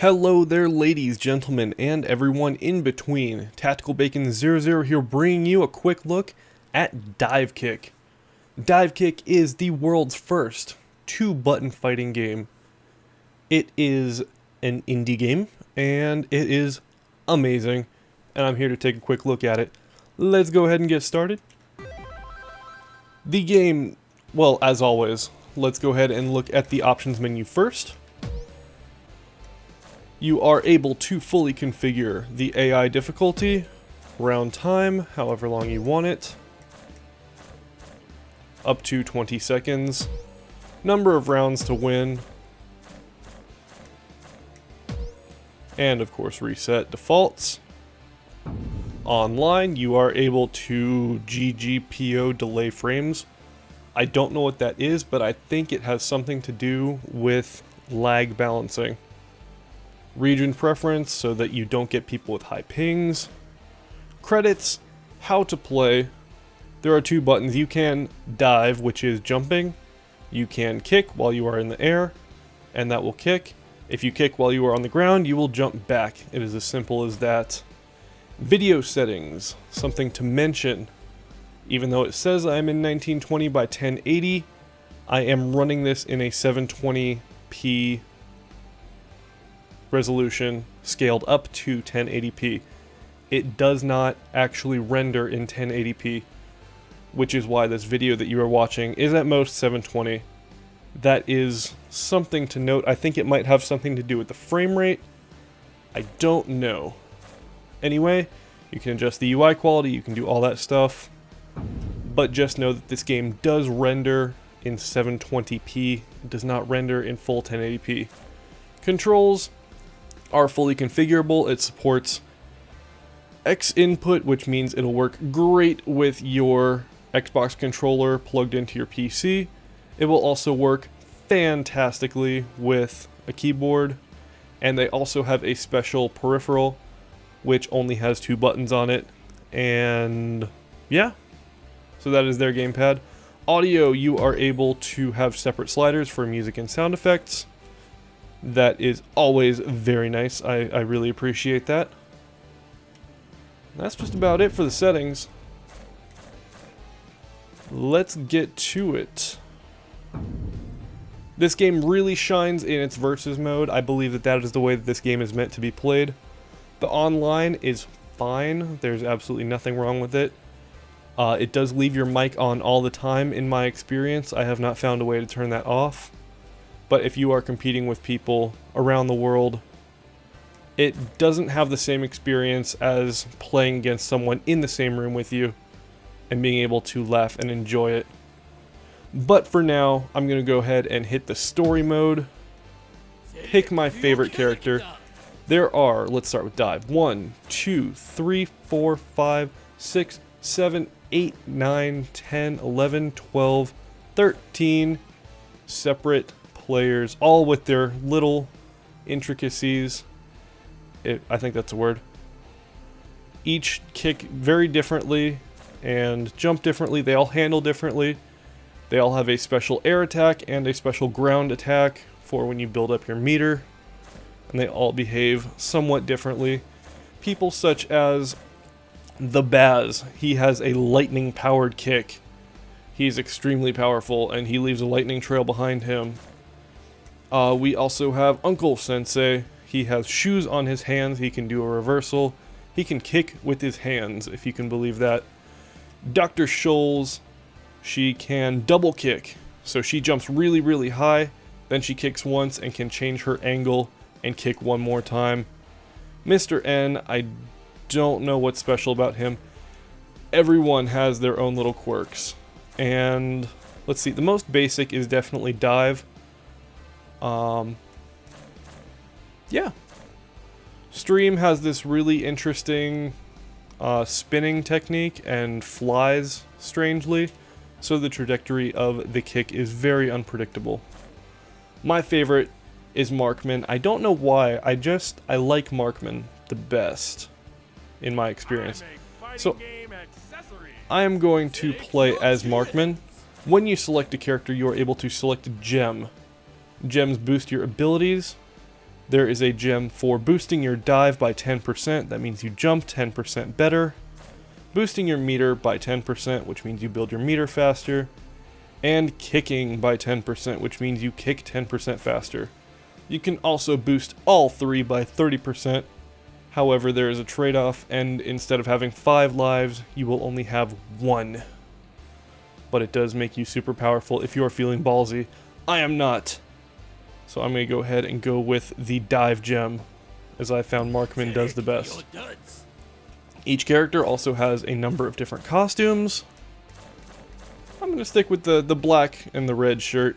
Hello there, ladies, gentlemen, and everyone in between. Tactical Bacon 00 here, bringing you a quick look at Divekick. Divekick is the world's first two-button fighting game. It is an indie game, and it is amazing, and I'm here to take a quick look at it. Let's go ahead and get started. The game, well, as always, let's go ahead and look at the options menu first. You are able to fully configure the AI difficulty, round time, however long you want it, up to 20 seconds, number of rounds to win, and of course reset defaults. Online, you are able to GGPO delay frames. I don't know what that is, but I think it has something to do with lag balancing. Region preference so that you don't get people with high pings. Credits, how to play. There are two buttons. You can dive, which is jumping. You can kick while you are in the air, and that will kick. If you kick while you are on the ground, you will jump back. It is as simple as that. Video settings, something to mention. Even though it says I'm in 1920 by 1080, I am running this in a 720p resolution scaled up to 1080p. It does not actually render in 1080p, which is why this video that you are watching is at most 720. That is something to note. I think it might have something to do with the frame rate. I don't know. Anyway, you can adjust the UI quality, you can do all that stuff, but just know that this game does render in 720p. It does not render in full 1080p. Controls are fully configurable. It supports X input, which means it'll work great with your Xbox controller plugged into your PC. It will also work fantastically with a keyboard, and they also have a special peripheral which only has two buttons on it, and yeah, so that is their gamepad. Audio, you are able to have separate sliders for music and sound effects. That is always very nice. I really appreciate that. That's just about it for the settings. Let's get to it. This game really shines in its versus mode. I believe that that is the way that this game is meant to be played. The online is fine. There's absolutely nothing wrong with it. It does leave your mic on all the time in my experience. I have not found a way to turn that off. But if you are competing with people around the world, it doesn't have the same experience as playing against someone in the same room with you and being able to laugh and enjoy it. But for now, I'm going to go ahead and hit the story mode, pick my favorite character. There are, let's start with dive, 1, 2, 3, 4, 5, 6, 7, 8, 9, 10, 11, 12, 13 separate players, all with their little intricacies. I think that's a word. Each kick very differently and jump differently. They all handle differently. They all have a special air attack and a special ground attack for when you build up your meter. And they all behave somewhat differently. People such as the Baz, he has a lightning powered kick. He's extremely powerful and he leaves a lightning trail behind him. We also have Uncle Sensei. He has shoes on his hands. He can do a reversal. He can kick with his hands, if you can believe that. Dr. Scholes, she can double kick. So she jumps really, really high. Then she kicks once and can change her angle and kick one more time. Mr. N, I don't know what's special about him. Everyone has their own little quirks. And let's see, the most basic is definitely dive. Yeah. Stream has this really interesting spinning technique and flies strangely, so the trajectory of the kick is very unpredictable. My favorite is Markman. I don't know why, I like Markman the best in my experience. So I am going to play as Markman. When you select a character, you are able to select a gem. Gems boost your abilities, There is a gem for boosting your dive by 10%. That means you jump 10% better. Boosting your meter by 10%, which means you build your meter faster. And kicking by 10%, which means you kick 10% faster. You can also boost all three by 30%. However, there is a trade-off, and instead of having 5 lives, you will only have 1. But it does make you super powerful if you are feeling ballsy. I am not. So I'm going to go ahead and go with the dive gem, as I found Markman does the best. Each character also has a number of different costumes. I'm going to stick with the black and the red shirt.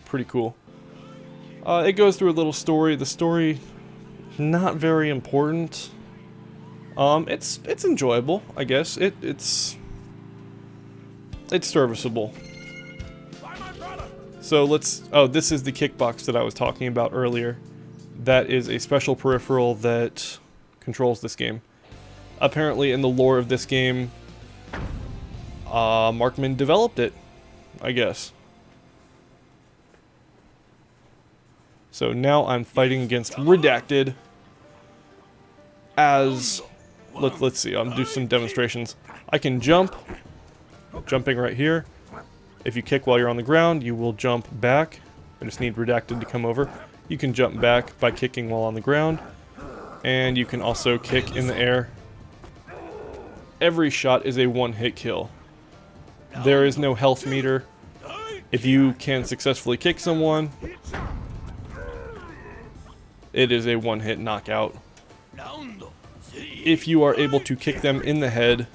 Pretty cool. It goes through a little story. The story, not very important. It's enjoyable, I guess. It's serviceable. So this is the kickbox that I was talking about earlier. That is a special peripheral that controls this game. Apparently, in the lore of this game, Markman developed it, I guess. So now I'm fighting against Redacted as... Let's see, I'll do some demonstrations. I can jump, jumping right here. If you kick while you're on the ground, you will jump back. I just need Redacted to come over. You can jump back by kicking while on the ground. And you can also kick in the air. Every shot is a one-hit kill. There is no health meter. If you can successfully kick someone, it is a one-hit knockout. If you are able to kick them in the head,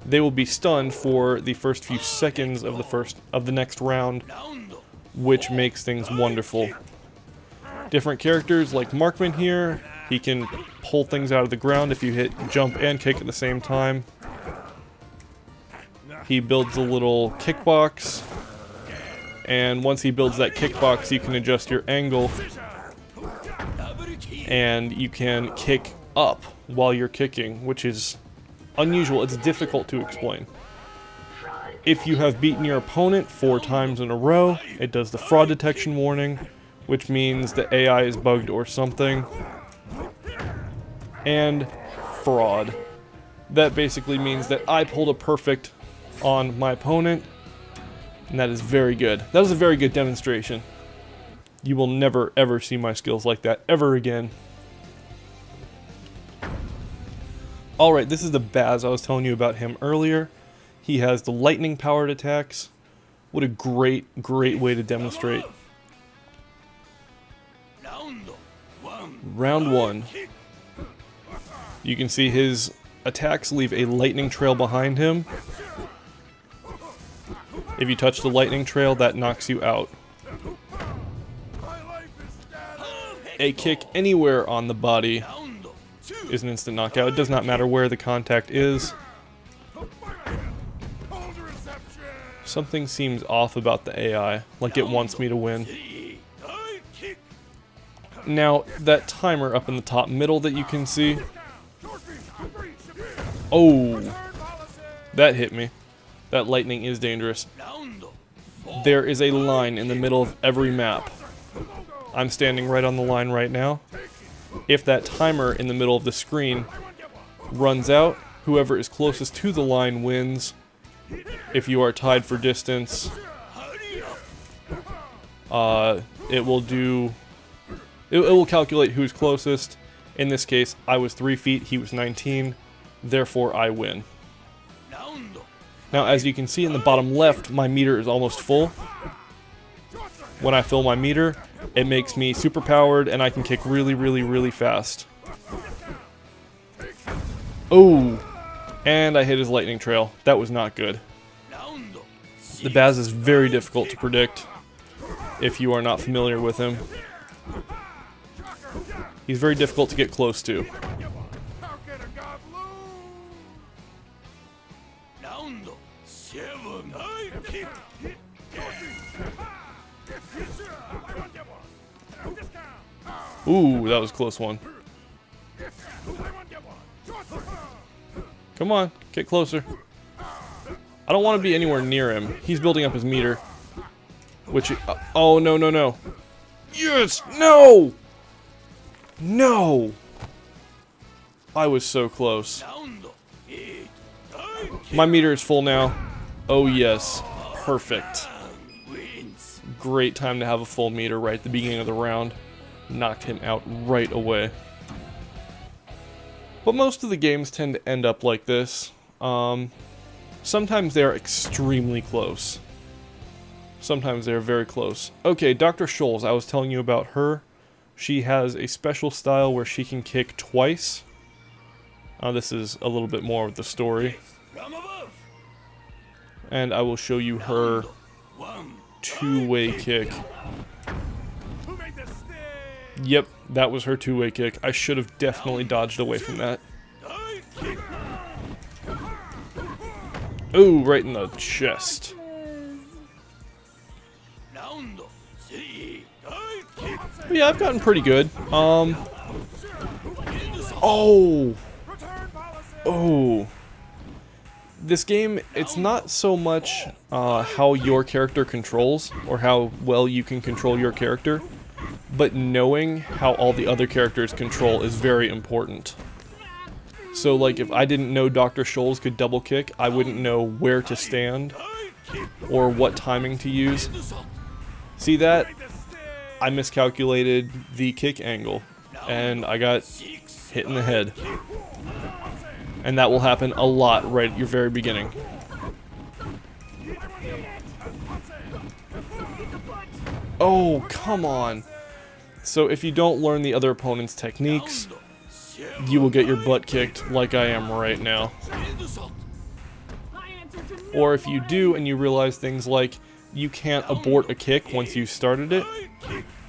they will be stunned for the first few seconds of the next round, which makes things wonderful. Different characters like Markman here, he can pull things out of the ground if you hit jump and kick at the same time. He builds a little kickbox, and once he builds that kickbox, you can adjust your angle, and you can kick up while you're kicking, which is unusual. It's difficult to explain. If you have beaten your opponent 4 times in a row, it does the fraud detection warning, which means the AI is bugged or something. And fraud. That basically means that I pulled a perfect on my opponent, and that is very good. That was a very good demonstration. You will never ever see my skills like that ever again. Alright, this is the Baz. I was telling you about him earlier. He has the lightning powered attacks. What a great way to demonstrate. Round 1. You can see his attacks leave a lightning trail behind him. If you touch the lightning trail, that knocks you out. A kick anywhere on the body is an instant knockout. It does not matter where the contact is. Something seems off about the AI, like it wants me to win. Now, that timer up in the top middle that you can see... Oh! That hit me. That lightning is dangerous. There is a line in the middle of every map. I'm standing right on the line right now. If that timer in the middle of the screen runs out, whoever is closest to the line wins. If you are tied for distance, it will calculate who's closest. In this case, I was 3 feet, he was 19, therefore I win. Now, as you can see in the bottom left, my meter is almost full. When I fill my meter, it makes me super powered and I can kick really fast. Oh! And I hit his lightning trail. That was not good. The Baz is very difficult to predict if you are not familiar with him. He's very difficult to get close to. Ooh, that was a close one. Come on, get closer. I don't want to be anywhere near him. He's building up his meter. Which, oh, no, no, no. Yes! No! No! I was so close. My meter is full now. Oh, yes. Perfect. Great time to have a full meter right at the beginning of the round. Knocked him out right away. But most of the games tend to end up like this. Sometimes they are extremely close. Sometimes they are very close. Okay, Dr. Scholes, I was telling you about her. She has a special style where she can kick twice. This is a little bit more of the story. And I will show you her two-way kick. Yep, that was her two-way kick. I should have definitely dodged away from that. Ooh, right in the chest. But yeah, I've gotten pretty good. Oh. Oh. This game, it's not so much how your character controls, or how well you can control your character, but knowing how all the other characters control is very important. So, like, if I didn't know Dr. Scholes could double kick, I wouldn't know where to stand, or what timing to use. See that? I miscalculated the kick angle, and I got hit in the head. And that will happen a lot right at your very beginning. Oh, come on. So if you don't learn the other opponent's techniques, you will get your butt kicked like I am right now. Or if you do and you realize things like you can't abort a kick once you've started it,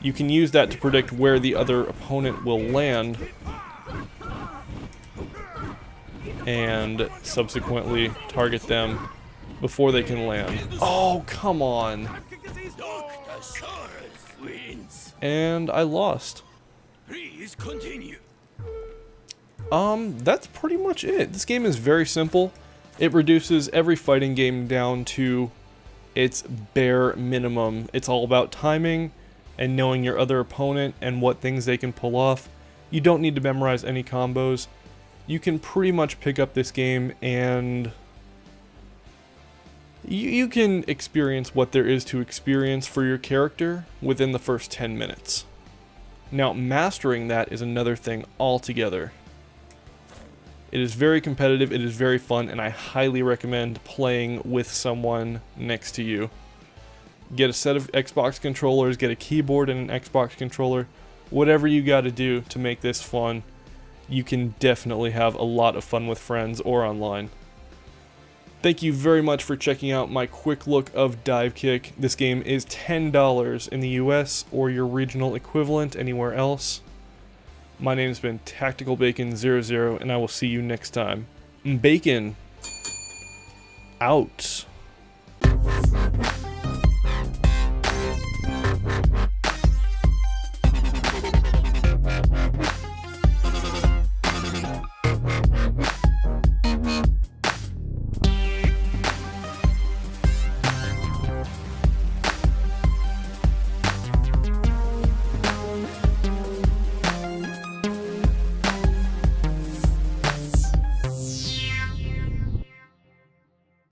you can use that to predict where the other opponent will land and subsequently target them before they can land. Oh, come on. And I lost. Please continue. That's pretty much it. This game is very simple. It reduces every fighting game down to its bare minimum. It's all about timing and knowing your other opponent and what things they can pull off. You don't need to memorize any combos. You can pretty much pick up this game and you can experience what there is to experience for your character within the first 10 minutes. Now, mastering that is another thing altogether. It is very competitive, it is very fun, and I highly recommend playing with someone next to you. Get a set of Xbox controllers, get a keyboard and an Xbox controller, whatever you gotta do to make this fun. You can definitely have a lot of fun with friends or online. Thank you very much for checking out my quick look of Divekick. This game is $10 in the US or your regional equivalent anywhere else. My name's been TacticalBacon00 and I will see you next time. Bacon out.